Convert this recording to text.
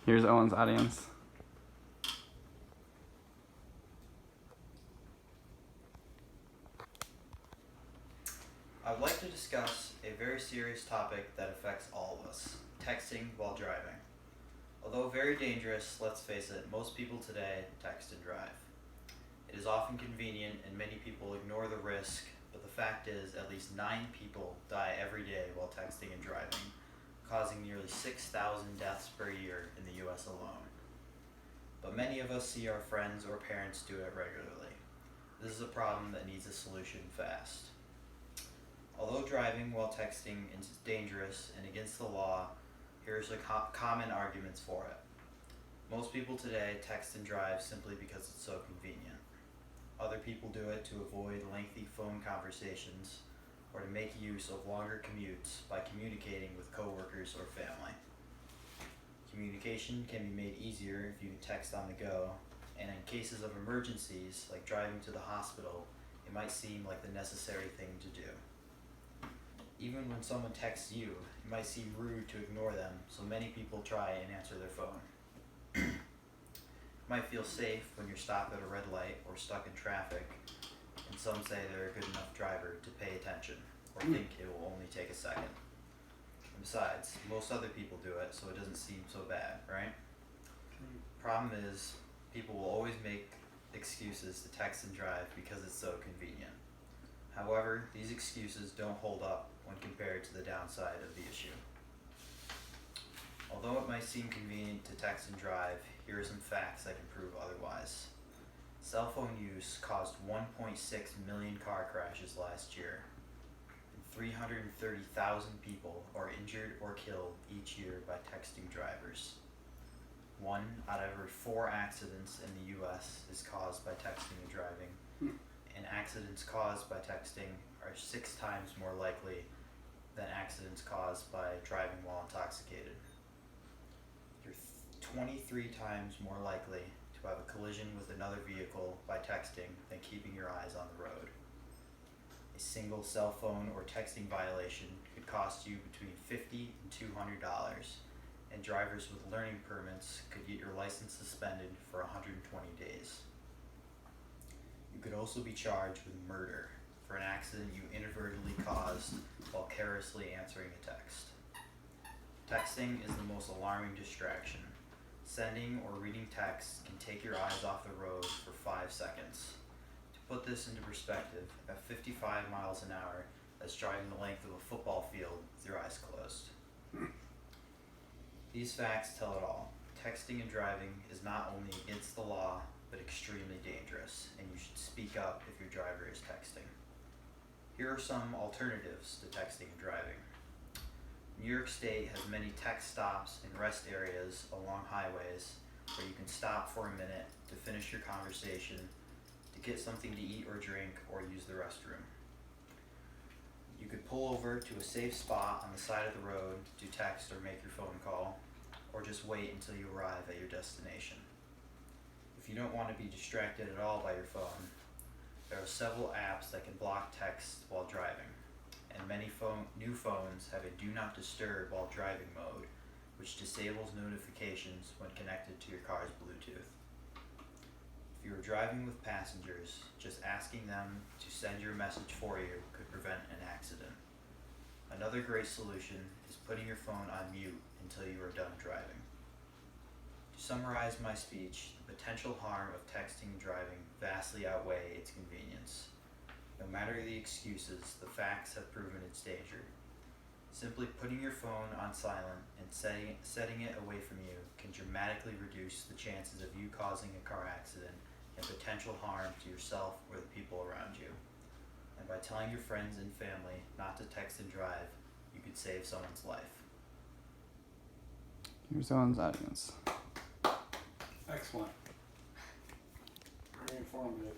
Here's Owen's audience. I would like to discuss a very serious topic that affects all of us, texting while driving. Although very dangerous, let's face it, most people today text and drive. It is often convenient and many people ignore the risk, but the fact is at least 9 people die every day while texting and driving, causing nearly 6,000 deaths per year in the US alone. But many of us see our friends or parents do it regularly. This is a problem that needs a solution fast. Although driving while texting is dangerous and against the law, here's the common arguments for it. Most people today text and drive simply because it's so convenient. Other people do it to avoid lengthy phone conversations or to make use of longer commutes by communicating with coworkers or family. Communication can be made easier if you can text on the go, and in cases of emergencies, like driving to the hospital, it might seem like the necessary thing to do. Even when someone texts you, it might seem rude to ignore them, so many people try and answer their phone. You might feel safe when you're stopped at a red light or stuck in traffic, and some say they're a good enough driver to pay attention, or think it will only take a second. And besides, most other people do it, so it doesn't seem so bad, right? Problem is, people will always make excuses to text and drive because it's so convenient. However, these excuses don't hold up when compared to the downside of the issue. Although it might seem convenient to text and drive, here are some facts that can prove otherwise. Cell phone use caused 1.6 million car crashes last year, and 330,000 people are injured or killed each year by texting drivers. 1 out of every 4 accidents in the US is caused by texting and driving, and accidents caused by texting are 6 times more likely than accidents caused by driving while intoxicated. You're 23 times more likely to have a collision with another vehicle by texting than keeping your eyes on the road. A single cell phone or texting violation could cost you between $50 and $200, and drivers with learning permits could get your license suspended for 120 days. You could also be charged with murder for an accident you inadvertently caused while carelessly answering a text. Texting is the most alarming distraction. Sending or reading texts can take your eyes off the road for 5 seconds. To put this into perspective, at 55 miles an hour, that's driving the length of a football field with your eyes closed. These facts tell it all. Texting and driving is not only against the law, but extremely dangerous, and you should speak up if your driver is texting. Here are some alternatives to texting and driving. New York State has many text stops and rest areas along highways where you can stop for a minute to finish your conversation, to get something to eat or drink, or use the restroom. You could pull over to a safe spot on the side of the road to text or make your phone call, or just wait until you arrive at your destination. If you don't want to be distracted at all by your phone, there are several apps that can block text while driving, and many new phones have a do not disturb while driving mode, which disables notifications when connected to your car's Bluetooth. If you are driving with passengers, just asking them to send your message for you could prevent an accident. Another great solution is putting your phone on mute until you are done driving. To summarize my speech, the potential harm of texting and driving vastly outweigh its convenience. No matter the excuses, the facts have proven its danger. Simply putting your phone on silent and setting it away from you can dramatically reduce the chances of you causing a car accident and potential harm to yourself or the people around you. And by telling your friends and family not to text and drive, you could save someone's life. Here's Owen's audience. Excellent. Very informative.